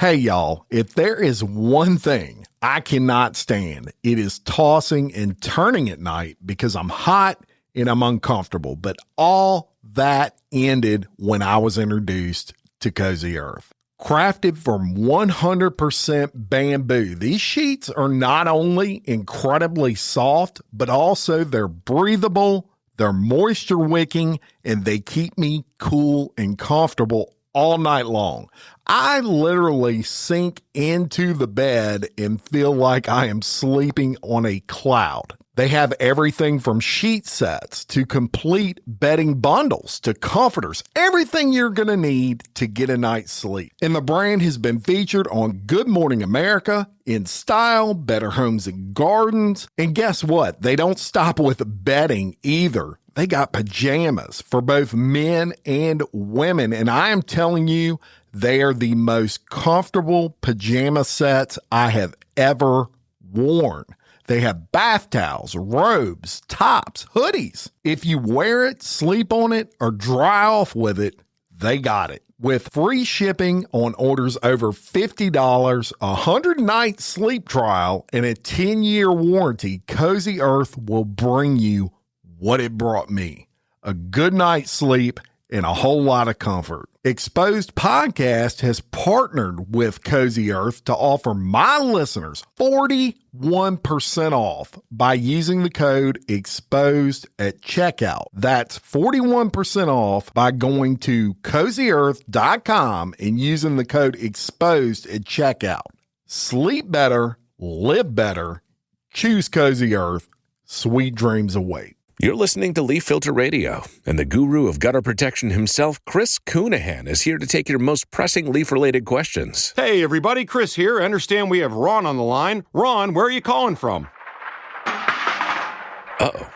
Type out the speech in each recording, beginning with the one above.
Hey, y'all, if there is one thing I cannot stand, it is tossing and turning at night because I'm hot and I'm uncomfortable. But all that ended when I was introduced to Cozy Earth. Crafted from 100% bamboo, these sheets are not only incredibly soft, but also they're breathable, they're moisture wicking, and they keep me cool and comfortable all night long. I literally sink into the bed and feel like I am sleeping on a cloud. They have everything from sheet sets to complete bedding bundles to comforters, everything you're going to need to get a night's sleep. And the brand has been featured on Good Morning America, In Style, Better Homes and Gardens. And guess what? They don't stop with bedding either. They got pajamas for both men and women. And I am telling you, they are the most comfortable pajama sets I have ever worn. They have bath towels, robes, tops, hoodies. If you wear it, sleep on it, or dry off with it, they got it. With free shipping on orders over $50, a 100-night sleep trial, and a 10-year warranty, Cozy Earth will bring you what it brought me: a good night's sleep and a whole lot of comfort. Exposed Podcast has partnered with Cozy Earth to offer my listeners 41% off by using the code EXPOSED at checkout. That's 41% off by going to CozyEarth.com and using the code EXPOSED at checkout. Sleep better, live better, choose Cozy Earth. Sweet dreams await. You're listening to Leaf Filter Radio, and the guru of gutter protection himself, Chris Coonahan, is here to take your most pressing leaf-related questions. Hey, everybody, Chris here. I understand we have Ron on the line. Ron, where are you calling from? Uh-oh.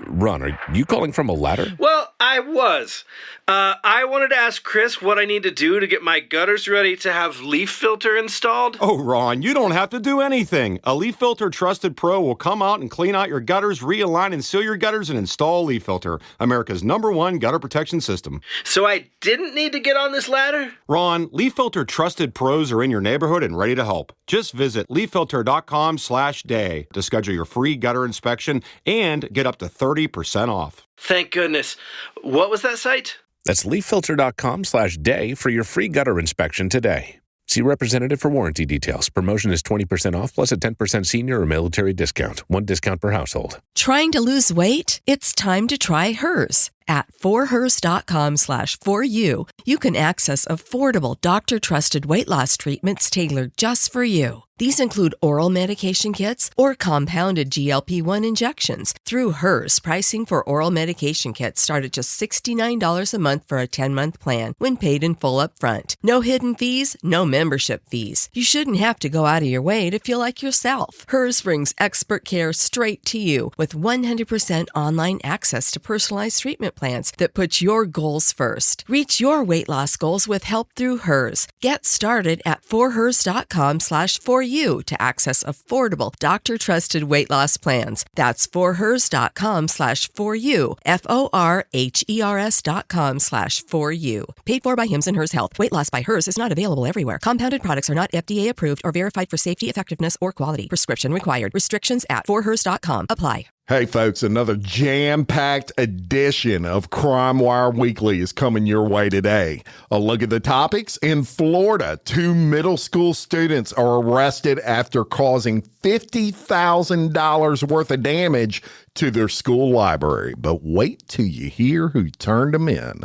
Ron, are you calling from a ladder? Well, I was. I wanted to ask Chris what I need to do to get my gutters ready to have Leaf Filter installed. Oh, Ron, you don't have to do anything. A Leaf Filter Trusted Pro will come out and clean out your gutters, realign and seal your gutters, and install Leaf Filter, America's #1 gutter protection system. So I didn't need to get on this ladder? Ron, Leaf Filter Trusted Pros are in your neighborhood and ready to help. Just visit leaffilter.com/day to schedule your free gutter inspection and get up to 30% off. Thank goodness. What was that site? That's leaffilter.com/day for your free gutter inspection today. See representative for warranty details. Promotion is 20% off plus a 10% senior or military discount. One discount per household. Trying to lose weight? It's time to try Hers. At forhers.com/4u, you can access affordable doctor-trusted weight loss treatments tailored just for you. These include oral medication kits or compounded GLP-1 injections. Through Hers, pricing for oral medication kits start at just $69 a month for a 10-month plan when paid in full upfront. No hidden fees, no membership fees. You shouldn't have to go out of your way to feel like yourself. Hers brings expert care straight to you with 100% online access to personalized treatment plans that put your goals first. Reach your weight loss goals with help through Hers. Get started at forhers.com/4u to access affordable doctor-trusted weight loss plans. That's forhers.com/4u, forhers.com/4u. Paid for by Hims and Hers Health. Weight loss by Hers is not available everywhere. Compounded products are not FDA approved or verified for safety, effectiveness, or quality. Prescription required. Restrictions at forhers.com apply. Hey folks, another jam-packed edition of Crime Wire Weekly is coming your way today. A look at the topics. In Florida, 2 middle school students are arrested after causing $50,000 worth of damage to their school library. But wait till you hear who turned them in.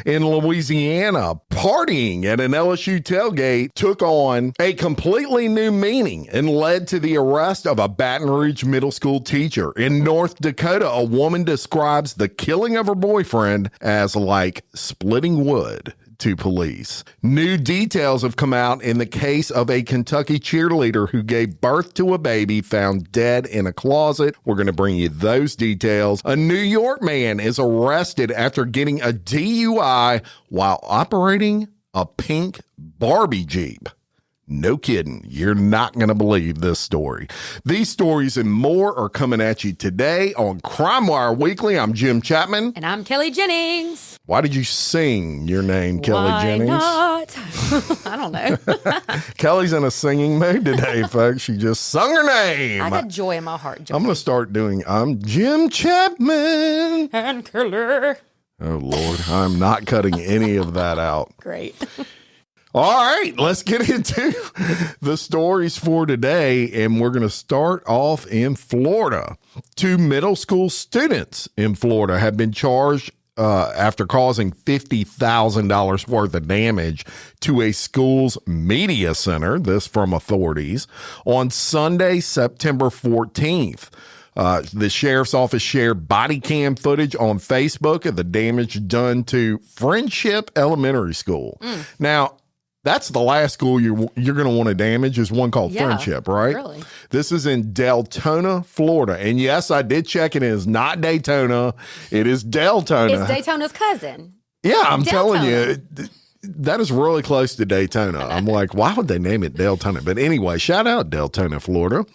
In Louisiana, partying at an LSU tailgate took on a completely new meaning and led to the arrest of a Baton Rouge middle school teacher. In North Dakota, a woman describes the killing of her boyfriend as like splitting wood to police. New details have come out in the case of a Kentucky cheerleader who gave birth to a baby found dead in a closet. We're going to bring you those details. A New York man is arrested after getting a DUI while operating a pink Barbie Jeep. No kidding. You're not going to believe this story. These stories and more are coming at you today on Crime Wire Weekly. I'm Jim Chapman. And I'm Kelly Jennings. Why did you sing your name, Kelly Jennings? Why not? I don't know. Kelly's in a singing mood today, folks. She just sung her name. I got joy in my heart. Joy. I'm going to start doing, I'm Jim Chapman. And Kelly. Oh, Lord. I'm not cutting any of that out. Great. All right, let's get into the stories for today, and we're going to start off in Florida. 2 middle school students in Florida have been charged after causing $50,000 worth of damage to a school's media center, this from authorities, on Sunday, September 14th. The sheriff's office shared body cam footage on Facebook of the damage done to Friendship Elementary School. Now, that's the last school you're going to want to damage is one called Friendship, right? Really? This is in Deltona, Florida. And yes, I did check it. It is not Daytona. It is Deltona. It's Daytona's cousin. Yeah, I'm telling Deltona. you. That is really close to Daytona. I'm like, why would they name it Deltona? But anyway, shout out Deltona, Florida.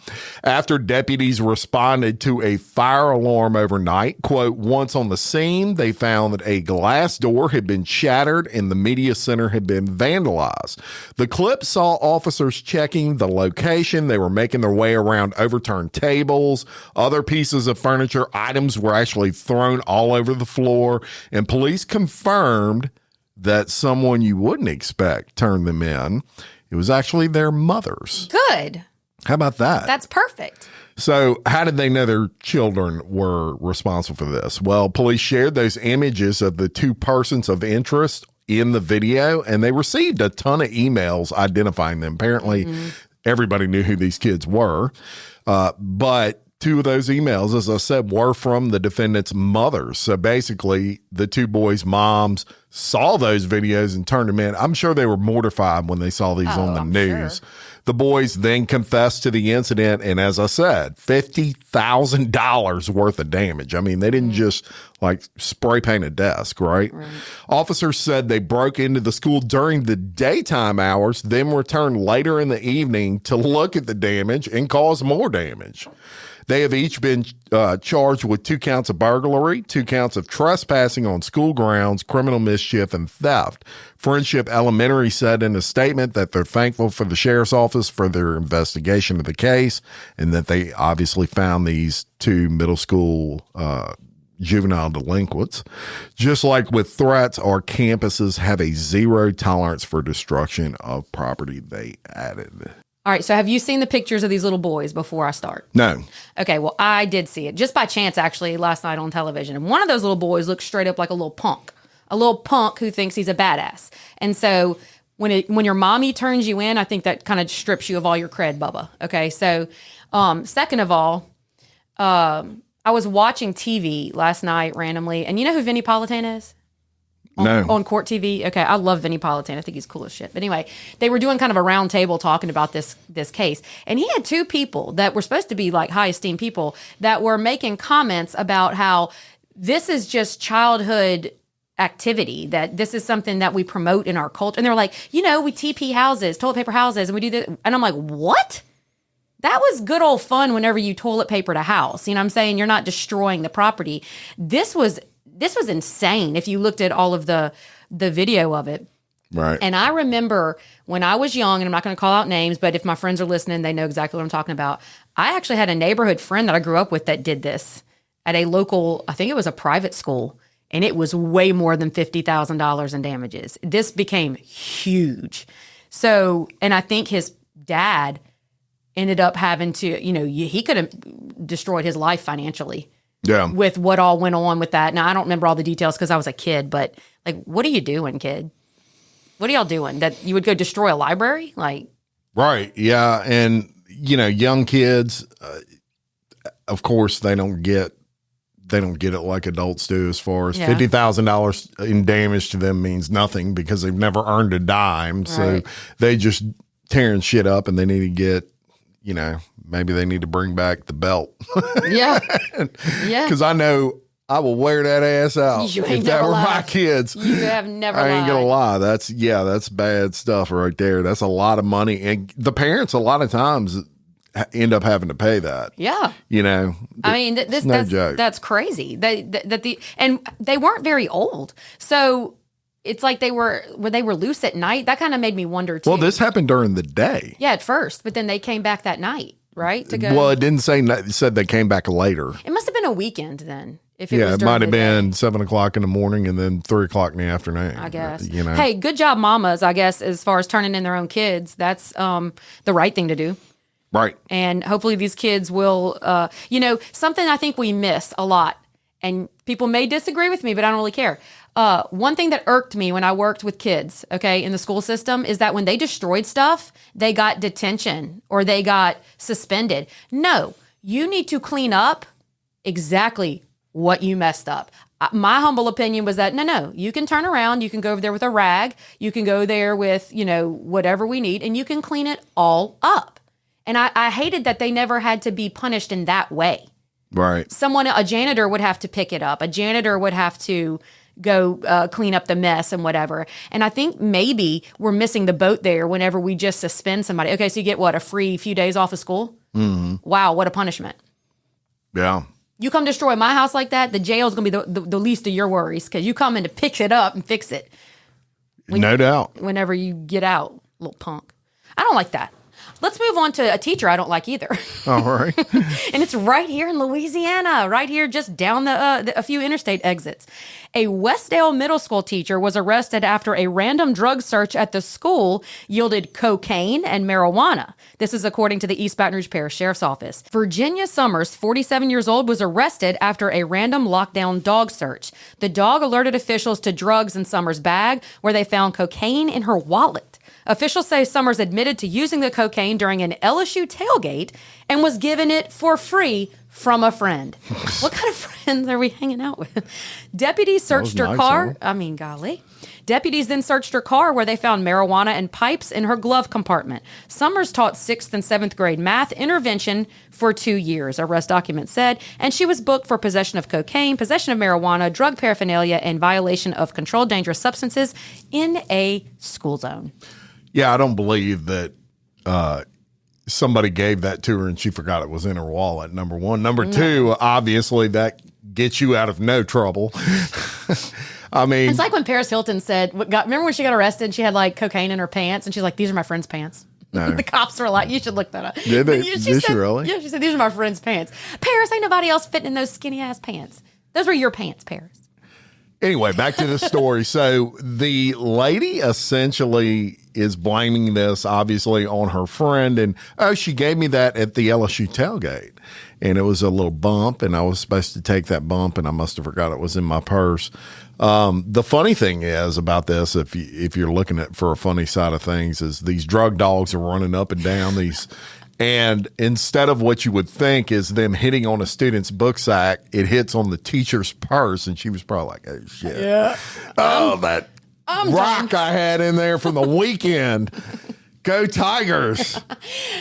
After deputies responded to a fire alarm overnight, quote, once on the scene, they found that a glass door had been shattered and the media center had been vandalized. The clip saw officers checking the location. They were making their way around overturned tables. Other pieces of furniture, items were actually thrown all over the floor, and police confirmed that someone you wouldn't expect turned them in. It was actually their mothers. Good. How about that? That's perfect. So how did they know their children were responsible for this? Well, police shared those images of the 2 persons of interest in the video, and they received a ton of emails identifying them. Apparently, everybody knew who these kids were. But 2 of those emails, as I said, were from the defendant's mothers. So basically, the 2 boys' moms saw those videos and turned them in. I'm sure they were mortified when they saw these on the news. Sure. The boys then confessed to the incident, and as I said, $50,000 worth of damage. I mean, they didn't just like spray paint a desk, right? Officers said they broke into the school during the daytime hours, then returned later in the evening to look at the damage and cause more damage. They have each been charged with 2 counts of burglary, 2 counts of trespassing on school grounds, criminal mischief, and theft. Friendship Elementary said in a statement that they're thankful for the sheriff's office for their investigation of the case, and that they obviously found these 2 middle school juvenile delinquents. Just like with threats, our campuses have a 0 tolerance for destruction of property, they added. All right, so have you seen the pictures of these little boys before I start? No. Okay, well, I did see it, just by chance, actually, last night on television. And one of those little boys looks straight up like a little punk who thinks he's a badass. And so when your mommy turns you in, I think that kind of strips you of all your cred, Bubba. Okay, so second of all, I was watching TV last night randomly, and you know who Vinnie Politan is? On Court TV. Okay, I love Vinnie Politan. I think he's cool as shit. But anyway, they were doing kind of a round table talking about this case. And he had 2 people that were supposed to be like high esteemed people that were making comments about how this is just childhood activity, that this is something that we promote in our culture. And they were like, we TP houses, toilet paper houses, and we do this. And I'm like, what? That was good old fun whenever you toilet papered a house. You know what I'm saying? You're not destroying the property. This was insane if you looked at all of the video of it. Right. And I remember when I was young, and I'm not going to call out names, but if my friends are listening, they know exactly what I'm talking about. I actually had a neighborhood friend that I grew up with that did this at a local, I think it was a private school, and it was way more than $50,000 in damages. This became huge. So, and I think his dad ended up having to, he could have destroyed his life financially. Yeah. With what all went on with that. Now, I don't remember all the details because I was a kid, but like, what are you doing, kid? What are y'all doing? That you would go destroy a library? Like, right. Yeah. And, young kids, of course, they don't get it like adults do, as far as $50,000 in damage to them means nothing because they've never earned a dime. Right. So they just tearing shit up, and they need to get, maybe they need to bring back the belt. Yeah. Because I know I will wear that ass out You ain't if that never were my lied. kids. You have never I ain't gonna lied. lie. That's bad stuff right there. That's a lot of money, and the parents a lot of times end up having to pay that. Yeah. You know, I mean, it's no joke. That's crazy. And they weren't very old. So it's like they were loose at night. That kind of made me wonder too. Well, this happened during the day. Yeah, at first, but then they came back that night, right? To go. Well, it didn't say. It said they came back later. It must have been a weekend then. If it Yeah, was it during might have the day, been 7 o'clock in the morning and then 3 o'clock in the afternoon. I guess. You know. Hey, good job, mamas. I guess as far as turning in their own kids, that's the right thing to do. Right. And hopefully these kids will, something I think we miss a lot, and people may disagree with me, but I don't really care. One thing that irked me when I worked with kids, in the school system is that when they destroyed stuff, they got detention or they got suspended. No, you need to clean up exactly what you messed up. My humble opinion was that, no, you can turn around, you can go over there with a rag, you can go there with, whatever we need, and you can clean it all up. And I hated that they never had to be punished in that way. Right. A janitor would have to pick it up. A janitor would have to go clean up the mess and whatever. And I think maybe we're missing the boat there whenever we just suspend somebody. Okay, so you get a free few days off of school? Mm-hmm. Wow, what a punishment. Yeah. You come destroy my house like that, the jail's going to be the least of your worries because you come in to pick it up and fix it. No doubt. Whenever you get out, little punk. I don't like that. Let's move on to a teacher I don't like either. All right. And it's right here in Louisiana, right here just down a few interstate exits. A Westdale Middle School teacher was arrested after a random drug search at the school yielded cocaine and marijuana. This is according to the East Baton Rouge Parish Sheriff's Office. Virginia Summers, 47 years old, was arrested after a random lockdown dog search. The dog alerted officials to drugs in Summers' bag, where they found cocaine in her wallet. Officials say Summers admitted to using the cocaine during an LSU tailgate and was given it for free from a friend. What kind of friends are we hanging out with? Deputies searched her car. I mean, golly. Deputies then searched her car where they found marijuana and pipes in her glove compartment. Summers taught 6th and 7th grade math intervention for 2 years, arrest document said, and she was booked for possession of cocaine, possession of marijuana, drug paraphernalia, and violation of controlled dangerous substances in a school zone. Yeah, I don't believe that somebody gave that to her and she forgot it was in her wallet, number one. Number two, obviously that gets you out of no trouble. I mean, it's like when Paris Hilton said, remember when she got arrested, she had like cocaine in her pants and she's like, these are my friend's pants. No. The cops were like, you should look that up. Did they? Did she really? Yeah, she said, these are my friend's pants. Paris, ain't nobody else fitting in those skinny ass pants. Those were your pants, Paris. Anyway, back to the story. So the lady essentially is blaming this, obviously, on her friend. And, she gave me that at the LSU tailgate. And it was a little bump, and I was supposed to take that bump, and I must have forgot it was in my purse. The funny thing is about this, if you're looking at for a funny side of things, is these drug dogs are running up and down these. And instead of what you would think is them hitting on a student's book sack, it hits on the teacher's purse. And she was probably like, oh, shit. Yeah. Oh, that I'm rock done. I had in there from the weekend. Go Tigers.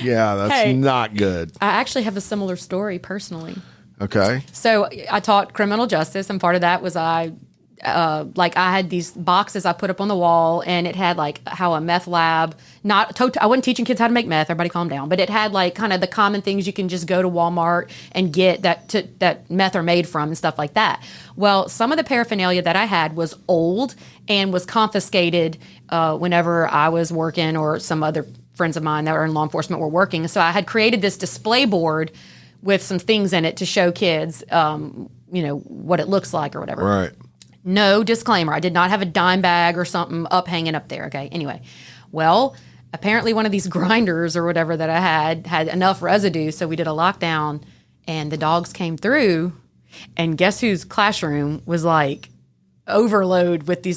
Yeah, that's not good. I actually have a similar story personally. Okay. So I taught criminal justice, and part of that was I had these boxes I put up on the wall, and it had like how a meth lab, I wasn't teaching kids how to make meth, everybody calm down, but it had like kind of the common things you can just go to Walmart and get that meth are made from and stuff like that. Well, some of the paraphernalia that I had was old and was confiscated whenever I was working or some other friends of mine that were in law enforcement were working. So I had created this display board with some things in it to show kids, what it looks like or whatever. Right. No disclaimer. I did not have a dime bag or something hanging up there. Okay. Anyway, well, apparently one of these grinders or whatever that I had enough residue. So we did a lockdown and the dogs came through, and guess whose classroom was like overload with the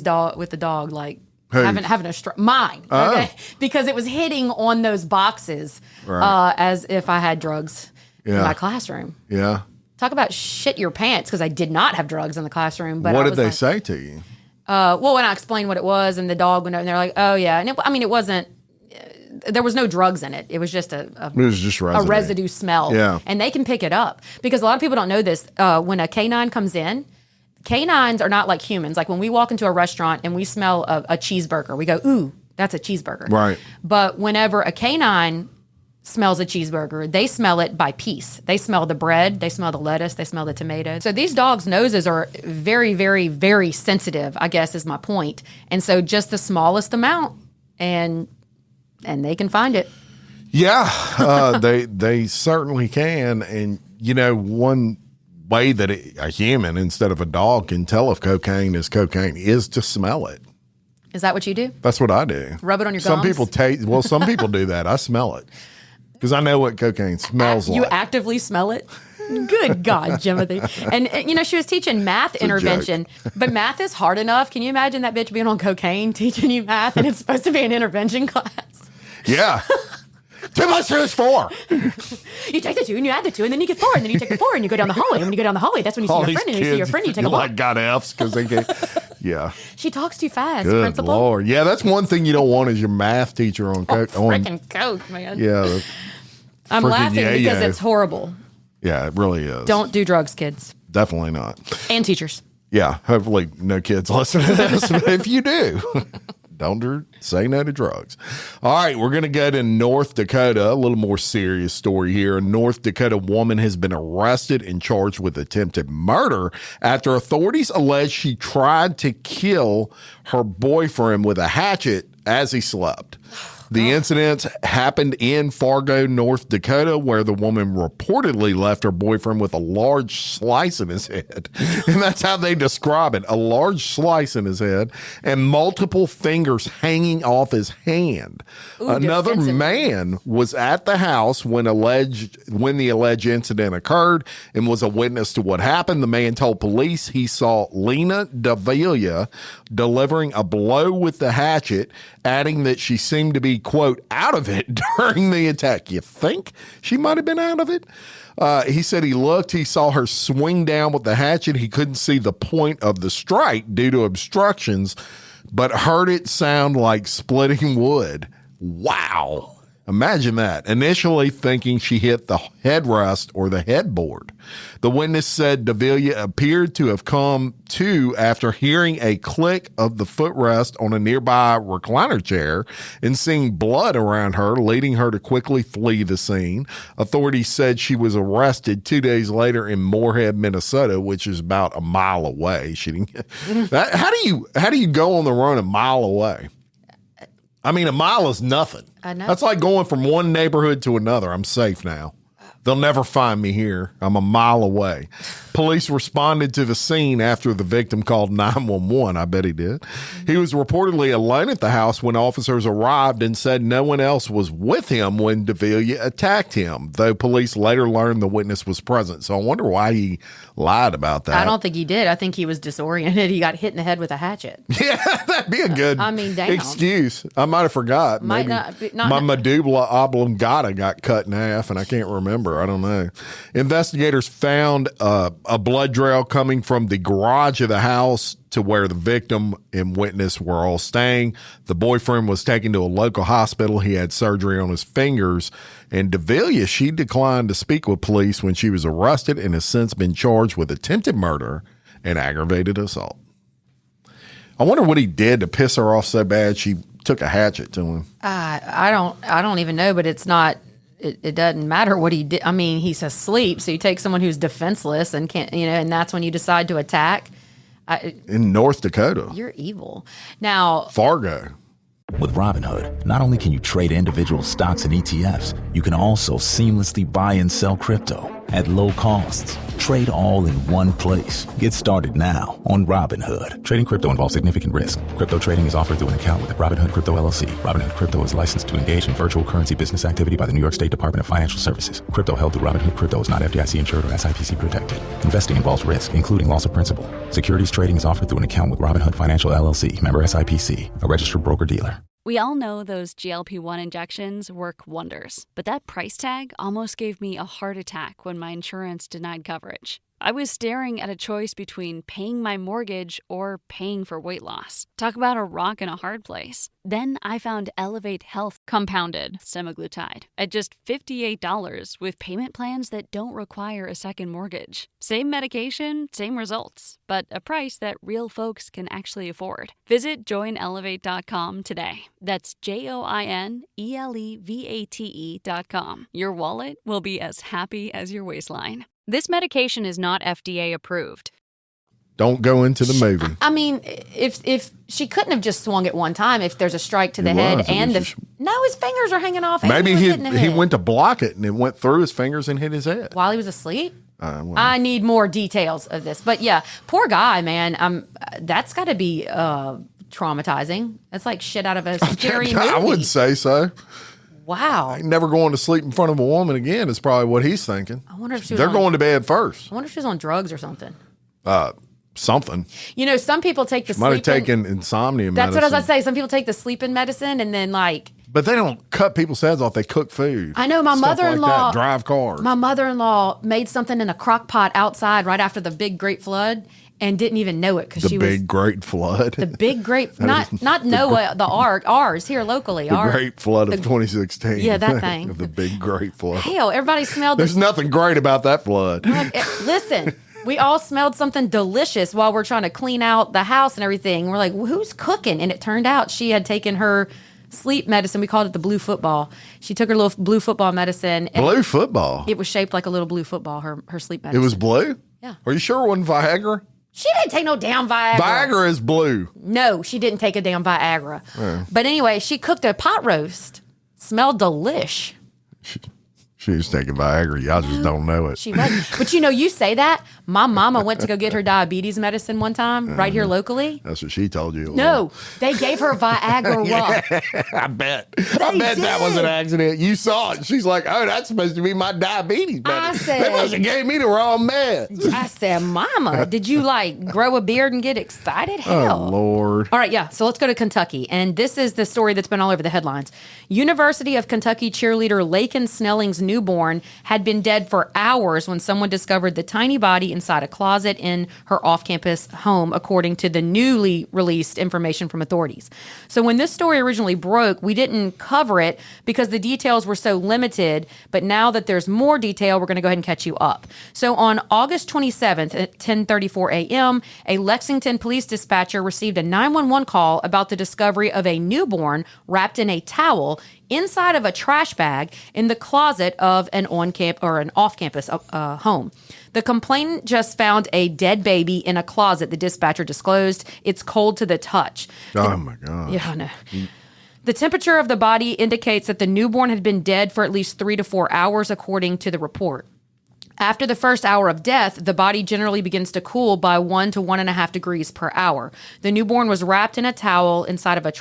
dog, like having a mine. Okay. Because it was hitting on those boxes, as if I had drugs in my classroom. Yeah. Talk about shit your pants, because I did not have drugs in the classroom. But what did they say to you? Well, when I explained what it was, and the dog went over, and they're like, "Oh yeah," and it wasn't. There was no drugs in it. It was just it was just residue. A residue smell. Yeah, and they can pick it up because a lot of people don't know this. When a canine comes in, canines are not like humans. Like when we walk into a restaurant and we smell a cheeseburger, we go, ooh, that's a cheeseburger. Right. But whenever a canine smells a cheeseburger, they smell it by piece. They smell the bread, they smell the lettuce, they smell the tomato. So these dogs' noses are very, very, very sensitive, I guess is my point. And so just the smallest amount and they can find it. Yeah, they certainly can. And, one way that a human instead of a dog can tell if cocaine is to smell it. Is that what you do? That's what I do. Rub it on your Some gums? people some people do that. I smell it because I know what cocaine smells like. You actively smell it? Good God, Jimothy. And, she was teaching math intervention, but math is hard enough. Can you imagine that bitch being on cocaine teaching you math and it's supposed to be an intervention class? Yeah. 2 plus 2 is 4. You take the 2 and you add the 2 and then you get 4 and then you take the 4 and you go down the hallway. And when you go down the hallway, that's when you see your friend and you see your friend and you take a walk. Got F's because they get, yeah. She talks too fast, Good principal. Lord. Yeah, that's one thing you don't want is your math teacher on coke. Freaking coke, man. Yeah. I'm laughing because it's horrible. Yeah, it really is. Don't do drugs, kids. Definitely not. And teachers. Yeah, hopefully no kids listen to this, but if you do, say no to drugs. All right, we're going to go to North Dakota. A little more serious story here. A North Dakota woman has been arrested and charged with attempted murder after authorities allege she tried to kill her boyfriend with a hatchet as he slept. The incident happened in Fargo, North Dakota, where the woman reportedly left her boyfriend with a large slice in his head. And that's how they describe it, a large slice in his head and multiple fingers hanging off his hand. Ooh, another man was at the house when the alleged incident occurred and was a witness to what happened. The man told police he saw Lena Davila delivering a blow with the hatchet, adding that she seemed to be, quote, out of it during the attack. You think she might have been out of it? He said he saw her swing down with the hatchet. He couldn't see the point of the strike due to obstructions, but heard it sound like splitting wood. Wow. Imagine that. Initially thinking she hit the headrest or the headboard. The witness said Davila appeared to have come to after hearing a click of the footrest on a nearby recliner chair and seeing blood around her, leading her to quickly flee the scene. Authorities said she was arrested 2 days later in Moorhead, Minnesota, which is about a mile away. She didn't get that. How do you go on the run a mile away? I mean, a mile is nothing. I know. That's like going from one neighborhood to another. I'm safe now. They'll never find me here. I'm a mile away. Police responded to the scene after the victim called 911. I bet he did. He was reportedly alone at the house when officers arrived and said no one else was with him when Davila attacked him, though police later learned the witness was present. So I wonder why he lied about that. I don't think he did. I think he was disoriented. He got hit in the head with a hatchet. Yeah, that'd be a good excuse. I might have forgot. Might Maybe not my medulla oblongata got cut in half, and I can't remember. I don't know. Investigators found a blood trail coming from the garage of the house to where the victim and witness were all staying. The boyfriend was taken to a local hospital. He had surgery on his fingers. And Davila, she declined to speak with police when she was arrested and has since been charged with attempted murder and aggravated assault. I wonder what he did to piss her off so bad she took a hatchet to him. I don't even know, but it's not. It doesn't matter what he did. I mean, he's asleep, so you take someone who's defenseless and can't, and that's when you decide to attack. In North Dakota. You're evil. Now, Fargo. With Robinhood, not only can you trade individual stocks and ETFs, you can also seamlessly buy and sell crypto at low costs. Trade all in one place. Get started now on Robinhood. Trading crypto involves significant risk. Crypto trading is offered through an account with Robinhood Crypto LLC. Robinhood Crypto is licensed to engage in virtual currency business activity by the New York State Department of Financial Services. Crypto held through Robinhood Crypto is not FDIC insured or SIPC protected. Investing involves risk, including loss of principal. Securities trading is offered through an account with Robinhood Financial LLC, member SIPC, a registered broker-dealer. We all know those GLP-1 injections work wonders, but that price tag almost gave me a heart attack when my insurance denied coverage. I was staring at a choice between paying my mortgage or paying for weight loss. Talk about a rock and a hard place. Then I found Elevate Health compounded semaglutide at just $58 with payment plans that don't require a second mortgage. Same medication, same results, but a price that real folks can actually afford. Visit joinelevate.com today. That's JOINELEVATE.com. Your wallet will be as happy as your waistline. This medication is not FDA approved. Don't go into the movie. I mean, if she couldn't have just swung it one time, if there's a strike to the head and his fingers are hanging off. Maybe he went to block it and it went through his fingers and hit his head while he was asleep. I need more details of this, but yeah, poor guy, man. That's got to be traumatizing. That's like shit out of a scary movie. I wouldn't say so. Wow. I ain't never going to sleep in front of a woman again is probably what he's thinking. I wonder if she was They're going to bed first. I wonder if she's on drugs or something. Something. You know, some people take the sleeping. Might have taken insomnia medicine. That's what I was going to say. Some people take the sleeping medicine and then But they don't cut people's heads off. They cook food. I know my mother-in-law. Like drive cars. My mother-in-law made something in a crock pot outside right after the big great flood. And didn't even know it because she was... The big great flood. The big great... Not Noah, the ark. Ours, here locally. The great flood of 2016. Yeah, that thing. The big great flood. Hell, everybody smelled... There's nothing great about that flood. Listen, we all smelled something delicious while we're trying to clean out the house and everything. We're like, who's cooking? And it turned out she had taken her sleep medicine. We called it the blue football. She took her little blue football medicine. Blue football? It was shaped like a little blue football, her sleep medicine. It was blue? Yeah. Are you sure it wasn't Viagra? She didn't take no damn Viagra. Viagra is blue. No, she didn't take a damn Viagra. Yeah. But anyway, she cooked a pot roast. Smelled delish. She was taking Viagra. Y'all just don't know it. She was. But you say that. My mama went to go get her diabetes medicine one time right here locally. That's what she told you. No, they gave her Viagra raw. I bet. That was an accident. You saw it. She's like, oh, that's supposed to be my diabetes medicine. They must have gave me the wrong meds. I said, Mama, did you grow a beard and get excited? Hell. Oh, Lord. All right, yeah. So let's go to Kentucky. And this is the story that's been all over the headlines. University of Kentucky cheerleader Laken Snelling's newborn had been dead for hours when someone discovered the tiny body inside a closet in her off-campus home, according to the newly released information from authorities. So when this story originally broke, we didn't cover it because the details were so limited, but now that there's more detail, we're going to go ahead and catch you up. So on August 27th at 10:34 a.m., a Lexington police dispatcher received a 911 call about the discovery of a newborn wrapped in a towel inside of a trash bag in the closet of an off-campus home. The complainant just found a dead baby in a closet, the dispatcher disclosed. It's cold to the touch. Oh, my God. Yeah, I know. The temperature of the body indicates that the newborn had been dead for at least 3 to 4 hours, according to the report. After the first hour of death, the body generally begins to cool by 1 to 1.5 degrees per hour. The newborn was wrapped in a towel inside of a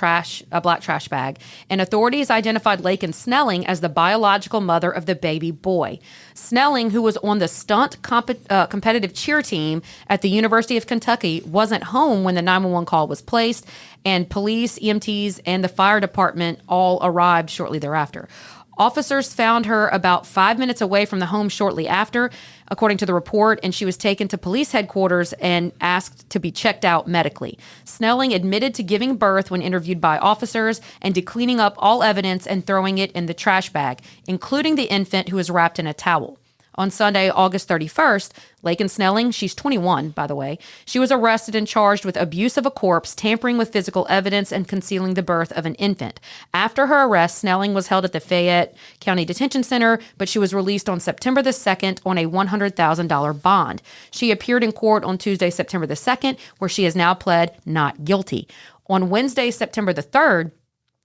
black trash bag, and authorities identified Laken Snelling as the biological mother of the baby boy. Snelling, who was on the stunt competitive cheer team at the University of Kentucky, wasn't home when the 911 call was placed, and police, EMTs, and the fire department all arrived shortly thereafter. Officers found her about 5 minutes away from the home shortly after, according to the report, and she was taken to police headquarters and asked to be checked out medically. Snelling admitted to giving birth when interviewed by officers and to cleaning up all evidence and throwing it in the trash bag, including the infant who was wrapped in a towel. On Sunday, August 31st, Laken Snelling, she's 21, by the way, she was arrested and charged with abuse of a corpse, tampering with physical evidence, and concealing the birth of an infant. After her arrest, Snelling was held at the Fayette County Detention Center, but she was released on September the 2nd on a $100,000 bond. She appeared in court on Tuesday, September the 2nd, where she has now pled not guilty. On Wednesday, September the 3rd,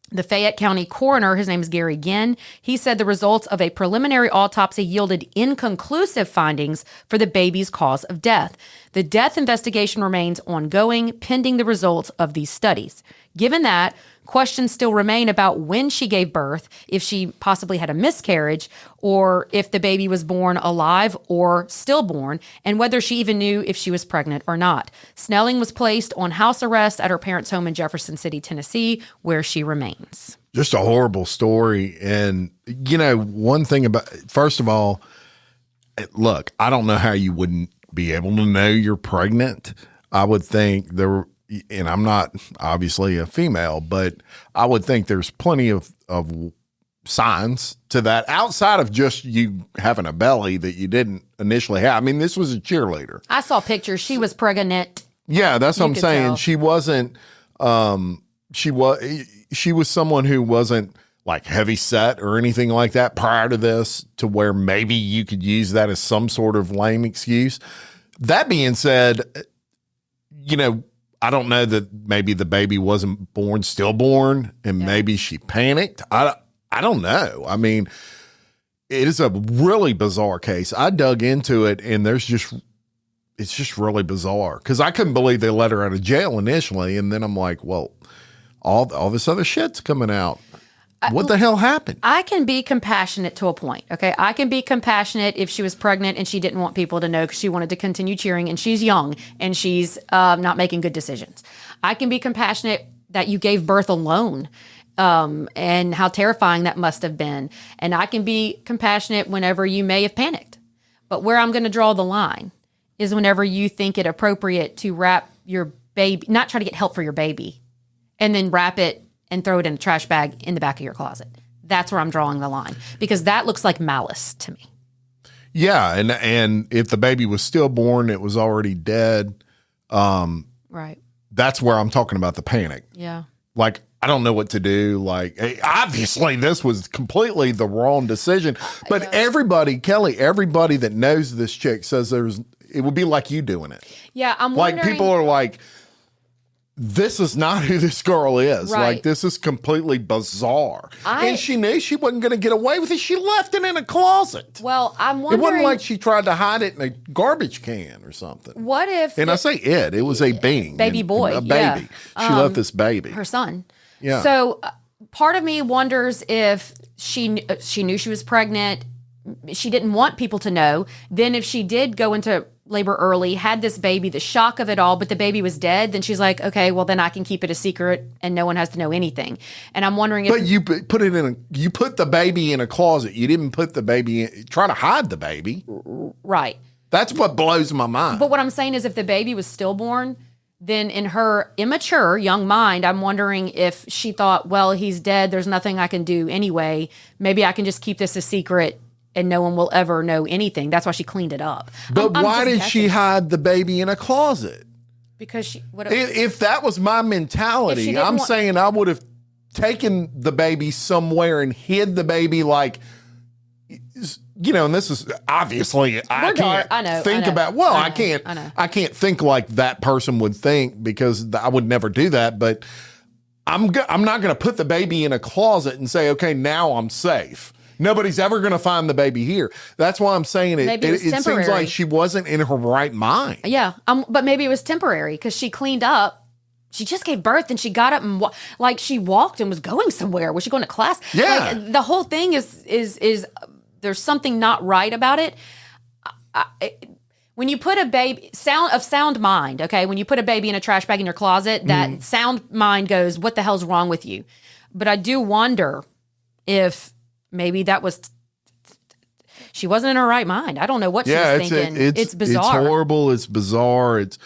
the Fayette County coroner, his name is Gary Ginn, he said the results of a preliminary autopsy yielded inconclusive findings for the baby's cause of death. The death investigation remains ongoing, pending the results of these studies. Given that, questions still remain about when she gave birth, if she possibly had a miscarriage, or if the baby was born alive or stillborn, and whether she even knew if she was pregnant or not. Snelling was placed on house arrest at her parents' home in Jefferson City, Tennessee, where she remains. Just a horrible story. And, one thing about, first of all, look, I don't know how you wouldn't be able to know you're pregnant. I would think and I'm not obviously a female, but I would think there's plenty of signs to that outside of just you having a belly that you didn't initially have. I mean, this was a cheerleader. I saw pictures. She was pregnant. Yeah, that's what I'm saying. Tell. She wasn't, she was someone who wasn't like heavy set or anything like that prior to this, to where maybe you could use that as some sort of lame excuse. That being said, I don't know that maybe the baby wasn't stillborn, and maybe she panicked. I don't know. I mean, it is a really bizarre case. I dug into it, and it's just really bizarre, because I couldn't believe they let her out of jail initially. And then I'm like, well, all this other shit's coming out. What the hell happened? I can be compassionate to a point, okay? I can be compassionate if she was pregnant and she didn't want people to know because she wanted to continue cheering, and she's young and she's not making good decisions. I can be compassionate that you gave birth alone, and how terrifying that must have been. And I can be compassionate whenever you may have panicked. But where I'm going to draw the line is whenever you think it appropriate to wrap your baby, not try to get help for your baby, and then wrap it and throw it in a trash bag in the back of your closet. That's where I'm drawing the line, because that looks like malice to me. Yeah, and if the baby was stillborn, it was already dead. Right. That's where I'm talking about the panic. Yeah. Like, I don't know what to do. Like, obviously this was completely the wrong decision. But everybody that knows this chick says it would be like you doing it. Yeah, I'm wondering. Like, people are like, this is not who this girl is. Right. Like, this is completely bizarre. And she knew she wasn't going to get away with it. She left it in a closet. Well, I'm wondering. It wasn't like she tried to hide it in a garbage can or something. What if? And I say it was a being. Baby boy. A baby. Yeah. She left this baby. Her son. Yeah. So part of me wonders if she knew she was pregnant. She didn't want people to know. Then if she did go into labor early, had this baby, the shock of it all, but the baby was dead, then she's like, okay, well then I can keep it a secret and no one has to know anything. And I'm wondering if— But you put the baby in a closet. You didn't put the baby try to hide the baby. Right. That's what blows my mind. But what I'm saying is, if the baby was stillborn, then in her immature young mind, I'm wondering if she thought, well, he's dead, there's nothing I can do anyway. Maybe I can just keep this a secret and no one will ever know anything. That's why she cleaned it up. But why did she hide the baby in a closet? Because she— if that was my mentality, I'm saying I would have taken the baby somewhere and hid the baby, like, and this is obviously I can't think about. Well, I can't think like that person would think, because I would never do that. But I'm not going to put the baby in a closet and say, okay, now I'm safe. Nobody's ever going to find the baby here. That's why I'm saying it seems like she wasn't in her right mind. Yeah, but maybe it was temporary, because she cleaned up. She just gave birth and she got up and she walked and was going somewhere. Was she going to class? Yeah. Like, the whole thing is there's something not right about it. When you put a baby, sound mind, okay? When you put a baby in a trash bag in your closet, that sound mind goes, what the hell's wrong with you? But I do wonder if maybe that was, she wasn't in her right mind. I don't know what she was thinking. It's bizarre. It's horrible. It's bizarre. It's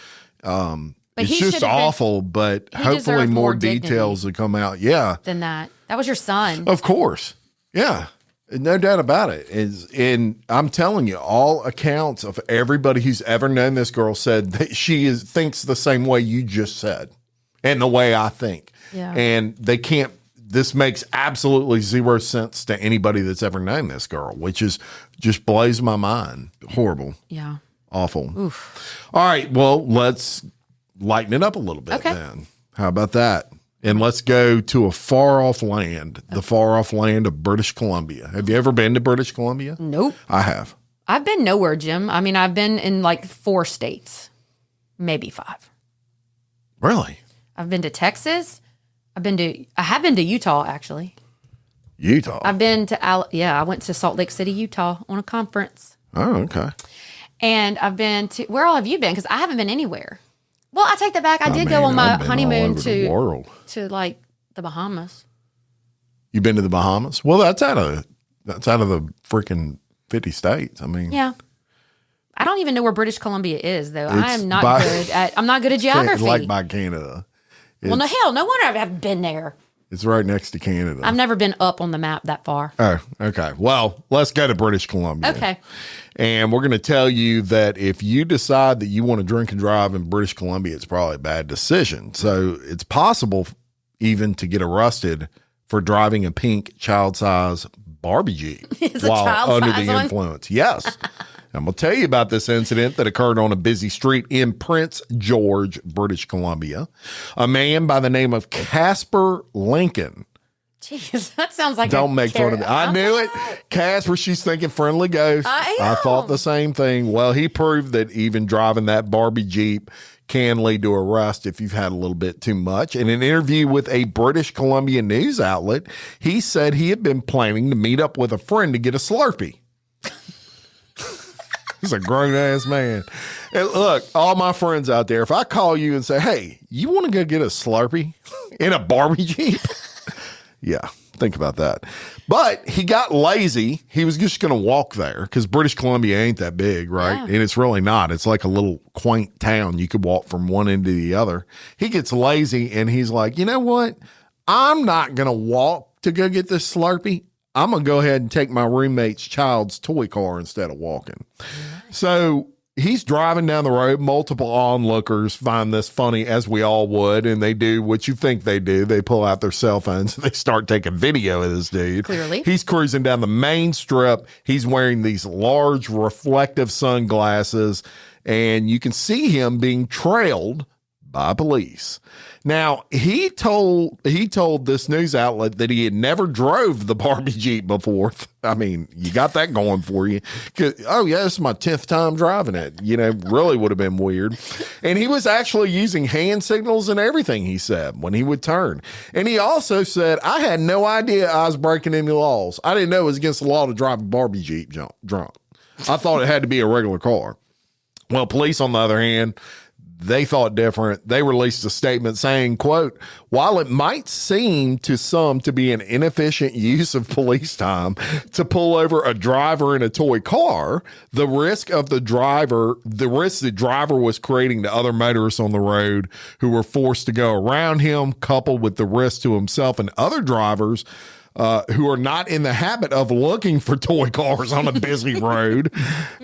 just awful, but hopefully more details will come out. Yeah. Than that. That was your son. Of course. Yeah. No doubt about it. And I'm telling you, all accounts of everybody who's ever known this girl said that she thinks the same way you just said, and the way I think. Yeah. And this makes absolutely zero sense to anybody that's ever known this girl, which is just blows my mind. Horrible. Yeah. Awful. Oof. All right. Well, let's lighten it up a little bit then. How about that? And let's go to a far-off land, the far-off land of British Columbia. Have you ever been to British Columbia? Nope. I have. I've been nowhere, Jim. I mean, I've been in like 4 states, maybe 5. Really? I've been to Texas. I have been to Utah, actually. Utah? I've been to, I went to Salt Lake City, Utah on a conference. Oh, okay. And I've been to, where all have you been? Because I haven't been anywhere. Well, I take that back. I did go on my honeymoon to like the Bahamas. You've been to the Bahamas? Well, that's out of the freaking 50 states. I mean, yeah. I don't even know where British Columbia is, though. I am not by- good at. I'm not good at geography. Like by Canada. Well, no, hell, no wonder I haven't been there. It's right next to Canada. I've never been up on the map that far. Oh, okay. Well, let's go to British Columbia. Okay. And we're going to tell you that if you decide that you want to drink and drive in British Columbia, it's probably a bad decision. So it's possible even to get arrested for driving a pink child-size Barbie Jeep Is a while under child-size the one? influence. Yes. I'm going to tell you about this incident that occurred on a busy street in Prince George, British Columbia. A man by the name of Casper Lincoln. Jeez, that sounds like Don't make fun of me. I knew it. Casper, she's thinking friendly ghost. I thought the same thing. Well, he proved that even driving that Barbie Jeep can lead to arrest if you've had a little bit too much. In an interview with a British Columbia news outlet, he said he had been planning to meet up with a friend to get a Slurpee. He's a grown-ass man. And look, all my friends out there, if I call you and say, hey, you want to go get a Slurpee in a Barbie Jeep? Yeah, think about that. But he got lazy. He was just going to walk there because British Columbia ain't that big, right? Yeah. And it's really not. It's like a little quaint town. You could walk from one end to the other. He gets lazy and he's like, you know what? I'm not going to walk to go get this Slurpee. I'm going to go ahead and take my roommate's child's toy car instead of walking. So he's driving down the road. Multiple onlookers find this funny, as we all would, and they do what you think they do. They pull out their cell phones and they start taking video of this dude. Clearly. He's cruising down the main strip. He's wearing these large reflective sunglasses, and you can see him being trailed by police. Now, he told this news outlet that he had never drove the Barbie Jeep before. I mean, you got that going for you. Oh, yeah, this is my 10th time driving it. You know, really would have been weird. And he was actually using hand signals and everything, he said, when he would turn. And he also said, I had no idea I was breaking any laws. I didn't know it was against the law to drive a Barbie Jeep drunk. I thought it had to be a regular car. Well, police, on the other hand, they thought different. They released a statement saying, quote, while it might seem to some to be an inefficient use of police time to pull over a driver in a toy car, the risk the driver was creating to other motorists on the road who were forced to go around him, coupled with the risk to himself and other drivers who are not in the habit of looking for toy cars on a busy road,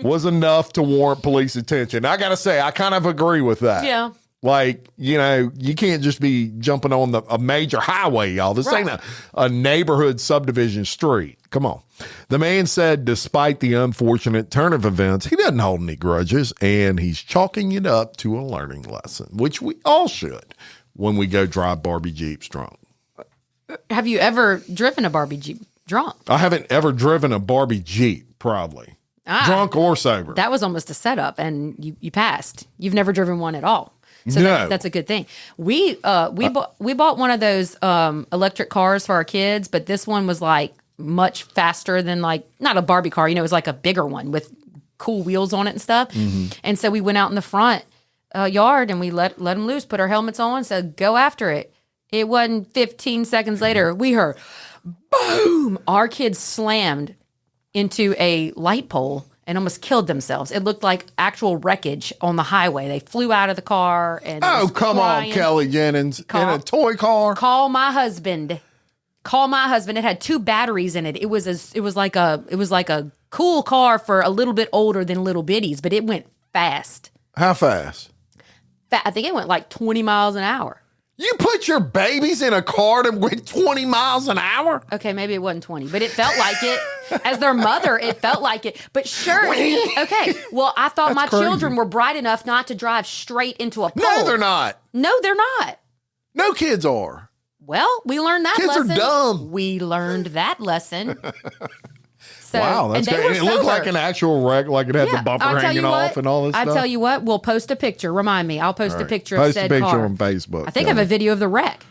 was enough to warrant police attention. I got to say, I kind of agree with that. Yeah. Like, you know, you can't just be jumping on a major highway, y'all. This ain't a neighborhood subdivision street. Come on. The man said, despite the unfortunate turn of events, he doesn't hold any grudges, and he's chalking it up to a learning lesson, which we all should when we go drive Barbie Jeeps drunk. Have you ever driven a Barbie Jeep drunk? I haven't ever driven a Barbie Jeep, probably. Drunk or sober. That was almost a setup, and you passed. You've never driven one at all. So No. that's a good thing. We bought one of those electric cars for our kids, but this one was like much faster than, like, not a Barbie car. You know, it was like a bigger one with cool wheels on it and stuff. Mm-hmm. And so we went out in the front yard and we let them loose, put our helmets on, said, go after it. It wasn't 15 seconds later, we heard, boom! Our kids slammed into a light pole and almost killed themselves. It looked like actual wreckage on the highway. They flew out of the car and come on, Kelly Jennings. In a toy car? Call my husband. It had 2 batteries in it. It was like a cool car for a little bit older than little bitties, but it went fast. How fast? I think it went like 20 miles an hour. You put your babies in a car that went 20 miles an hour? Okay, maybe it wasn't 20, but it felt like it. As their mother, it felt like it. But sure. Okay. Well, I thought my children were bright enough not to drive straight into a pole. No, they're not. No, they're not. No kids are. Well, we learned that lesson. Kids are dumb. We learned that lesson. So, wow, that's good. It looked like an actual wreck, like it had the bumper hanging off and all this stuff. I'll tell you what, we'll post a picture. Remind me. I'll post a picture of said car. Post a picture on Facebook. I think I have a video of the wreck.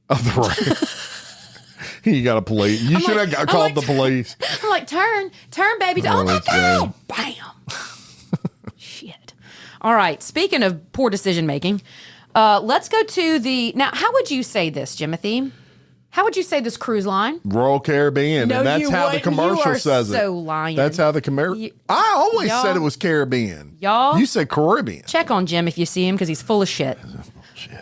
Of the wreck. You got a police. You should have called the police. I'm like, turn, baby. Oh my God. Bam. Shit. All right. Speaking of poor decision making, let's go to now, how would you say this, Jimothy? How would you say this cruise line? Royal Caribbean. No, and that's you how the wouldn't. commercial You are says it. so lying. That's how the commercial. I always said it was Caribbean. Y'all. You said Caribbean. Check on Jim if you see him because he's full of shit.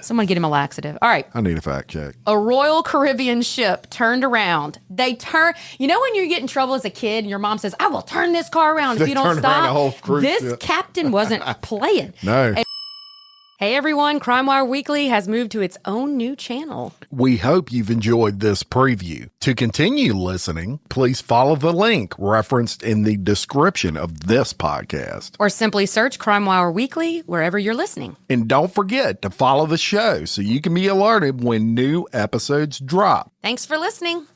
Someone get him a laxative. All right. I need a fact check. A Royal Caribbean ship turned around. They turn. You know when you get in trouble as a kid and your mom says, "I will turn this car around if you don't turned around stop." a whole cruise This ship. captain wasn't playing. No. Hey everyone, Crime Wire Weekly has moved to its own new channel. We hope you've enjoyed this preview. To continue listening, please follow the link referenced in the description of this podcast. Or simply search Crime Wire Weekly wherever you're listening. And don't forget to follow the show so you can be alerted when new episodes drop. Thanks for listening.